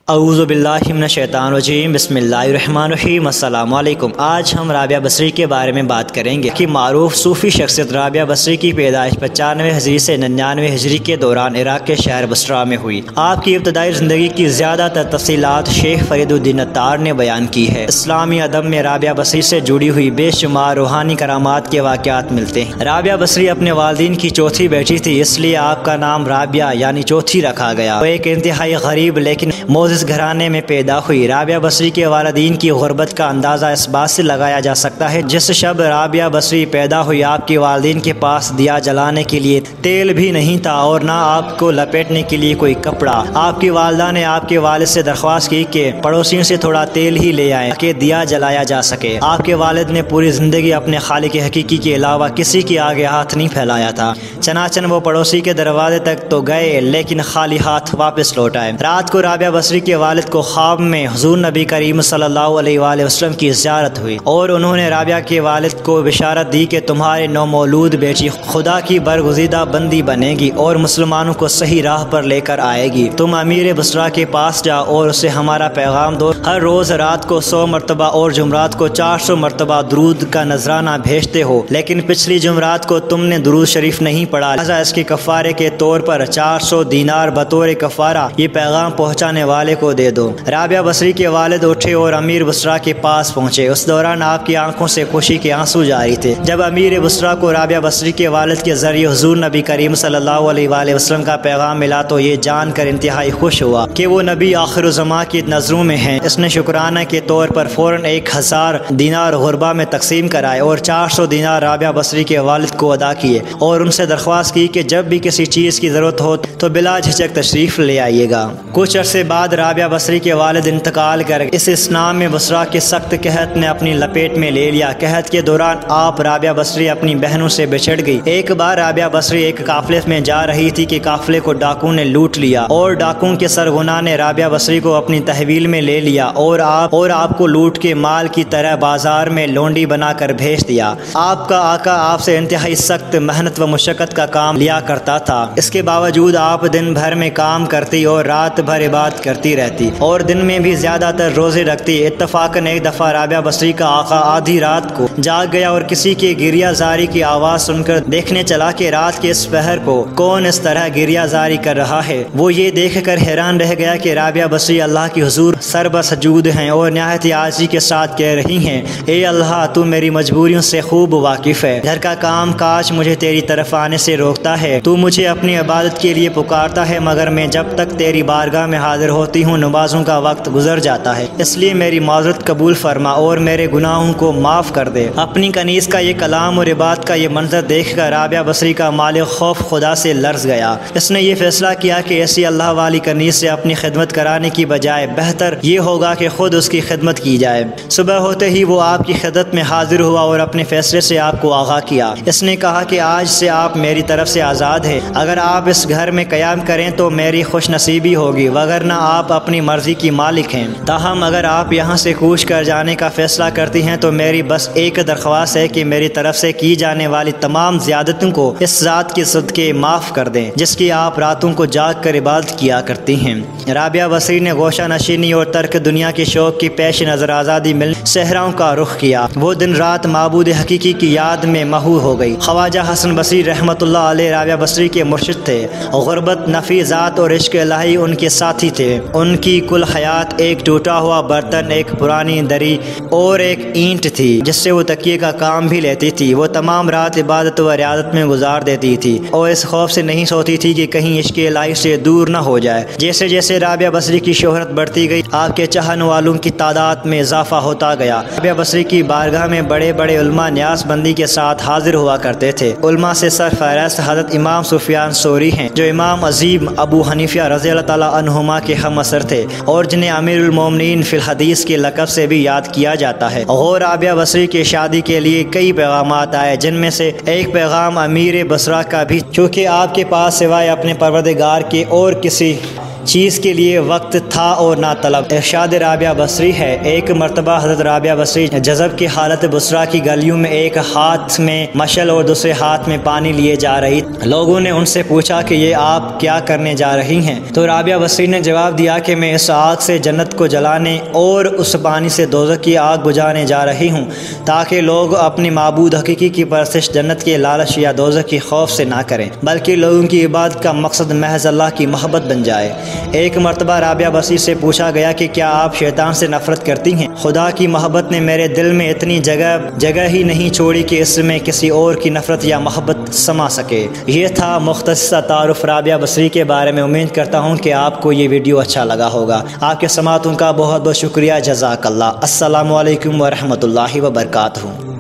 औज़ु बिल्लाहि मिनश शैतानिर रजीम बिस्मिल्लाहिर रहमानिर रहीम। अस्सलामु अलैकुम। आज हम राबिया बसरी के बारे में बात करेंगे कि मारूफ सूफ़ी शख्सियत राबिया बसरी की पैदाइश 95 हिजरी से 99 हिजरी के दौरान इराक़ के शहर बसरा में हुई। आपकी इब्तदाई ज़िंदगी की ज़्यादातर तफ़सीलात शेख फरीदुद्दीन अत्तार ने बयान की है। इस्लामी अदब में राबिया बसरी से जुड़ी हुई बेशुमार रूहानी करामात के वाक़यात मिलते हैं। राबिया बसरी अपने वालिदैन की चौथी बेटी थी, इसलिए आपका नाम राबिया यानी चौथी रखा गया। वो एक इंतहाई गरीब लेकिन मोज़ घराने में पैदा हुई। राबिया बसरी के वालिदैन की गुर्बत का अंदाज़ा इस बात से लगाया जा सकता है, जिस शब राबिया बसरी पैदा हुई आपके वालिदैन के पास दिया जलाने के लिए तेल भी नहीं था और ना आपको लपेटने के लिए कोई कपड़ा। आपकी वालदा ने आपके वालिद से दरख्वास्त की कि पड़ोसियों से थोड़ा तेल ही ले आए कि दिया जलाया जा सके। आपके वालिद ने पूरी ज़िंदगी अपने खालिक हकीकी के अलावा किसी के आगे हाथ नहीं फैलाया था। चनाचन वो पड़ोसी के दरवाजे तक तो गए लेकिन खाली हाथ वापस लौट आए। रात को राबिया बसरी के वालिद को ख्वाब में हुजूर नबी करीम सल्लल्लाहु अलैहि वसल्लम की ज़ियारत हुई और उन्होंने राबिया के वालिद को बिशारत दी कि तुम्हारे नौमौलूद बेटी खुदा की बरगुज़ीदा बंदी बनेगी और मुसलमानों को सही राह पर लेकर आएगी। तुम अमीर बसरा के पास जाओ और उसे हमारा पैगाम दो। हर रोज़ रात को 100 मरतबा और जुमरात को 400 मरतबा दुरूद का नजराना भेजते हो, लेकिन पिछली जुमरात को तुमने दुरूद शरीफ नहीं पढ़ा, लिहाजा इसके कफ़ारे के तौर पर 400 दीनार बतौर कफ़ारा ये पैगाम पहुँचाने वाले को दे दो। राबिया बसरी के वालिद उठे और अमीर बसरा के पास पहुँचे। उस दौरान आपकी आंखों से खुशी के आंसू जारी थे। जब अमीर बसरा को राबिया बसरी के वालिद के जरिए हुजूर नबी करीम सल्लल्लाहु अलैहि वसल्लम का पैगाम मिला तो ये जानकर इंतहाई खुश हुआ कि वो नबी आखिर ज़मां की नज़रों में हैं। इसने शुक्राना के तौर पर फ़ौरन 1000 दीनार गुरबा में तकसीम कराए और 400 दीनार राबिया बसरी के वालिद को अदा किए और उनसे दरख्वास्त की कि जब भी किसी चीज़ की ज़रूरत हो तो बिला झिझक तशरीफ़ ले आइएगा। कुछ अरसे बाद राबिया बसरी के वालिद इंतकाल कर इस इस्लाम में बसरा के सख्त कहत ने अपनी लपेट में ले लिया। कहत के दौरान आप राबिया बसरी अपनी बहनों से बिछड़ गई। एक बार राबिया बसरी एक काफिले में जा रही थी कि काफिले को डाकू ने लूट लिया और डाकुओं के सरगुना ने राबिया बसरी को अपनी तहवील में ले लिया और आपको लूट के माल की तरह बाजार में लोंडी बनाकर भेज दिया। आपका आका आपसे इंतहाई सख्त मेहनत व मुशक्कत का काम लिया करता था। इसके बावजूद आप दिन भर में काम करती और रात भर इबादत करती रहती और दिन में भी ज्यादातर रोजे रखती। इत्तफाकन एक दफा राबिया बसरी का आका आधी रात को जाग गया और किसी के गिरियाजारी की आवाज सुनकर देखने चला कि रात के इस पहर को कौन इस तरह गिरियाजारी कर रहा है। वो ये देखकर हैरान रह गया कि राबिया बसरी अल्लाह की हुजूर सरबसजूद हैं और निहायत आजी के साथ कह रही हैं, ए अल्लाह तू मेरी मजबूरियों से खूब वाकिफ है। घर का काम काज मुझे तेरी तरफ आने से रोकता है। तू मुझे अपनी इबादत के लिए पुकारता है, मगर मैं जब तक तेरी बारगाह में हाजिर होती हूँ नमाजों का वक्त गुजर जाता है, इसलिए मेरी माज़रत कबूल फरमा और मेरे गुनाहों को माफ़ कर दे। अपनी कनीज़ का ये कलाम और इबादत का ये मंजर देखकर राबिया बसरी का मालिक खौफ खुदा से लर्ज़ गया। इसने ये फैसला किया कि ऐसी अल्लाह वाली कनीज़ से अपनी खिदमत कराने की बजाय बेहतर ये होगा कि खुद उसकी खिदमत की जाए। सुबह होते ही वो आपकी खिदमत में हाजिर हुआ और अपने फैसले से आपको आगाह किया। इसने कहा कि आज से आप मेरी तरफ से आज़ाद है। अगर आप इस घर में क़याम करें तो मेरी खुश नसीबी होगी, वगरना आप अपनी मर्जी की मालिक हैं। ताहम अगर आप यहाँ से कूच कर जाने का फैसला करती हैं तो मेरी बस एक दरख्वास्त है कि मेरी तरफ से की जाने वाली तमाम ज़्यादतों को इस ज़ात के सदक़े माफ़ कर दें जिसकी आप रातों को जाग कर इबादत किया करती हैं। राबिया बसरी ने गोशा नशीनी और तर्क दुनिया के शौक़ की पेश नज़र आज़ादी मिल सहराओं का रुख किया। वो दिन रात माबूद हकीकी की याद में महू हो गई। ख्वाजा हसन बसरी रहमतुल्लाह अलैह राबिया बसरी के मुर्शिद थे। गुरबत नफ़ी ज़ात और इश्क़ इलाही उनके साथी थे। उनकी कुल हयात एक टूटा हुआ बर्तन, एक पुरानी दरी और एक ईंट थी जिससे वो तकिए का काम भी लेती थी। वो तमाम रात इबादत व रियादत में गुजार देती थी और इस खौफ से नहीं सोती थी कि कहीं इश्क़ इलाही से दूर न हो जाए। जैसे जैसे राबिया बसरी की शोहरत बढ़ती गई आपके चाहने वालों की तादाद में इजाफा होता गया। राबिया बसरी की बारगाह में बड़े बड़े उल्मा न्यासबंदी के साथ हाजिर हुआ करते थे। उल्मा से सरफहरिस्त हज़रत इमाम सुफियान सौरी हैं जो इमाम अजीम अबू हनीफा रज़ी अल्लाह तआला अन्हुमा के हम असर थे और जिन्हें अमीरुल मोमिनीन फिल हदीस के लक़ब से भी याद किया जाता है। और राबिया बसरी के शादी के लिए कई पैगामात आए, जिनमें से एक पैगाम अमीर बसरा का भी, चूँकि आपके पास सिवाय अपने परवरदिगार के और किसी चीज़ के लिए वक्त था और ना तलब। इरशाद राबिया बसरी है, एक मरतबा हज़रत राबिया बसरी जज़ब की हालत बुसरा की गलियों में एक हाथ में मशल और दूसरे हाथ में पानी लिए जा रही। लोगों ने उनसे पूछा कि ये आप क्या करने जा रही हैं? तो राबिया बसरी ने जवाब दिया कि मैं इस आग से जन्नत को जलाने और उस पानी से दोज़ख की आग बुझाने जा रही हूँ, ताकि लोग अपनी माबूद हकीकी की परस्तिश जन्नत के लालच या दोज़ख की खौफ से ना करें, बल्कि लोगों की इबादत का मकसद महज अल्लाह की मोहब्बत बन जाए। एक मरतबा राबिया बसरी से पूछा गया कि क्या आप शैतान से नफरत करती हैं? खुदा की मोहब्बत ने मेरे दिल में इतनी जगह ही नहीं छोड़ी कि इसमें किसी और की नफरत या मोहब्बत समा सके। ये था मुख्तसर तारुफ राबिया बसरी के बारे में। उम्मीद करता हूँ कि आपको ये वीडियो अच्छा लगा होगा। आपके समातों का बहुत बहुत शुक्रिया। जज़ाकल्लाह। अस्सलामु अलैकुम वरहमतुल्लाहि वबरकातुहू।